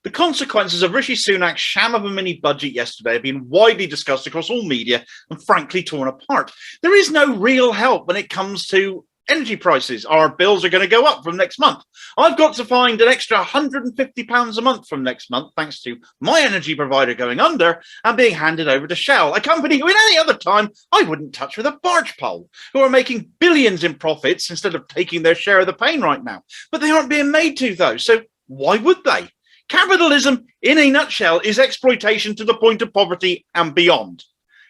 The consequences of Rishi Sunak's sham of a mini budget yesterday have been widely discussed across all media and frankly torn apart. There is no real help when it comes to energy prices. Our bills are going to go up from next month. I've got to find an extra £150 a month from next month thanks to my energy provider going under and being handed over to Shell, a company who in any other time I wouldn't touch with a barge pole, who are making billions in profits instead of taking their share of the pain right now. But they aren't being made to though, so why would they? Capitalism, in a nutshell, is exploitation to the point of poverty and beyond.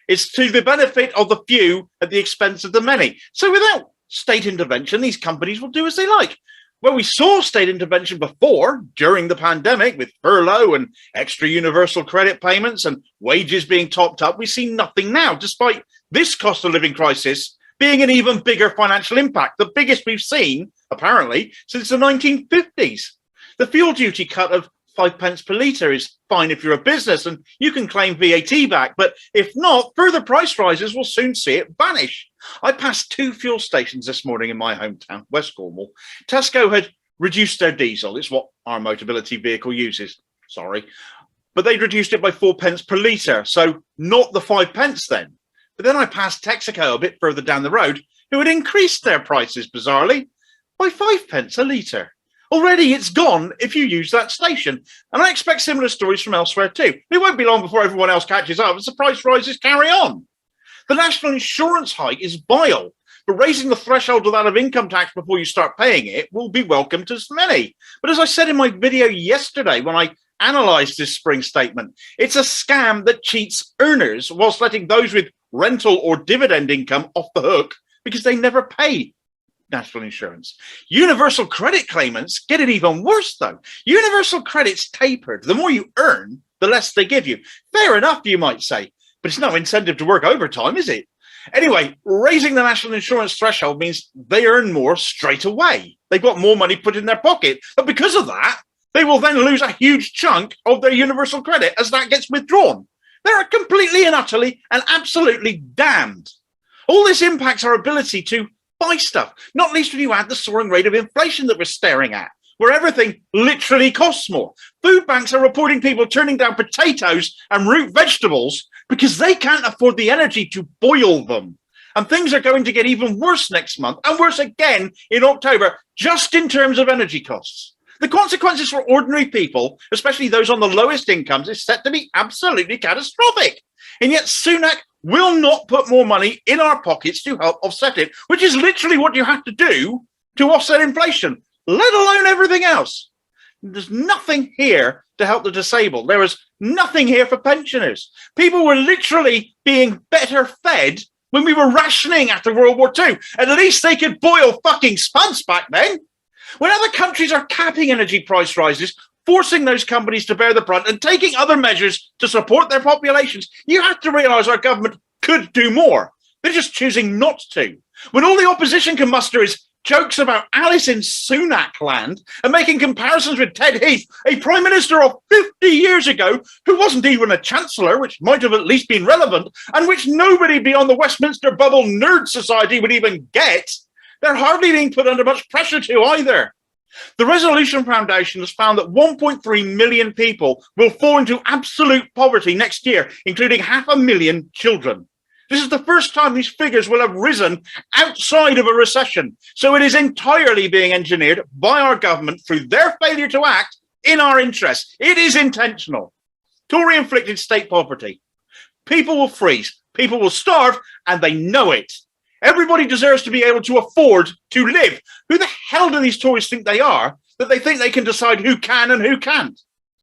It's to the benefit of the few at the expense of the many. So without state intervention, these companies will do as they like. Well, we saw state intervention before, during the pandemic, with furlough and extra universal credit payments and wages being topped up. We see nothing now, despite this cost of living crisis being an even bigger financial impact, the biggest we've seen, apparently, since the 1950s. The fuel duty cut of 5 pence per litre is fine if you're a business and you can claim VAT back, but if not, further price rises will soon see it vanish. I passed 2 fuel stations this morning in my hometown, West Cornwall. Tesco had reduced their diesel. It's what our mobility vehicle uses, but they'd reduced it by 4 pence per litre, so not the 5 pence then. But then I passed Texaco a bit further down the road, who had increased their prices, bizarrely, by 5 pence a litre. Already it's gone if you use that station. And I expect similar stories from elsewhere too. It won't be long before everyone else catches up as the price rises carry on. The national insurance hike is vile, but raising the threshold of that of income tax before you start paying it will be welcome to many. But as I said in my video yesterday when I analysed this spring statement, it's a scam that cheats earners whilst letting those with rental or dividend income off the hook because they never pay national insurance. Universal credit claimants get it even worse though. Universal credit's tapered. The more you earn, the less they give you. Fair enough, you might say, but it's no incentive to work overtime, is it? Anyway, raising the national insurance threshold means they earn more straight away. They've got more money put in their pocket, but because of that, they will then lose a huge chunk of their universal credit as that gets withdrawn. They're completely and utterly and absolutely damned. All this impacts our ability to buy stuff, not least when you add the soaring rate of inflation that we're staring at, where everything literally costs more. Food banks are reporting people turning down potatoes and root vegetables because they can't afford the energy to boil them. And things are going to get even worse next month and worse again in October, just in terms of energy costs. The consequences for ordinary people, especially those on the lowest incomes, is set to be absolutely catastrophic. And yet Sunak will not put more money in our pockets to help offset it, which is literally what you have to do to offset inflation, let alone everything else. There's nothing here to help the disabled. There is nothing here for pensioners. People were literally being better fed when we were rationing after World War II. At least they could boil fucking spuds back then. When other countries are capping energy price rises, forcing those companies to bear the brunt and taking other measures to support their populations, you have to realise our government could do more. They're just choosing not to. When all the opposition can muster is jokes about Alice in Sunak land and making comparisons with Ted Heath, a prime minister of 50 years ago who wasn't even a chancellor, which might have at least been relevant, and which nobody beyond the Westminster Bubble Nerd Society would even get, they're hardly being put under much pressure to either. The Resolution Foundation has found that 1.3 million people will fall into absolute poverty next year, including 500,000 children. This is the first time these figures will have risen outside of a recession, so it is entirely being engineered by our government through their failure to act in our interests. It is intentional. Tory-inflicted state poverty. People will freeze, people will starve, and they know it. Everybody deserves to be able to afford to live. Who the hell do these Tories think they are, that they think they can decide who can and who can't?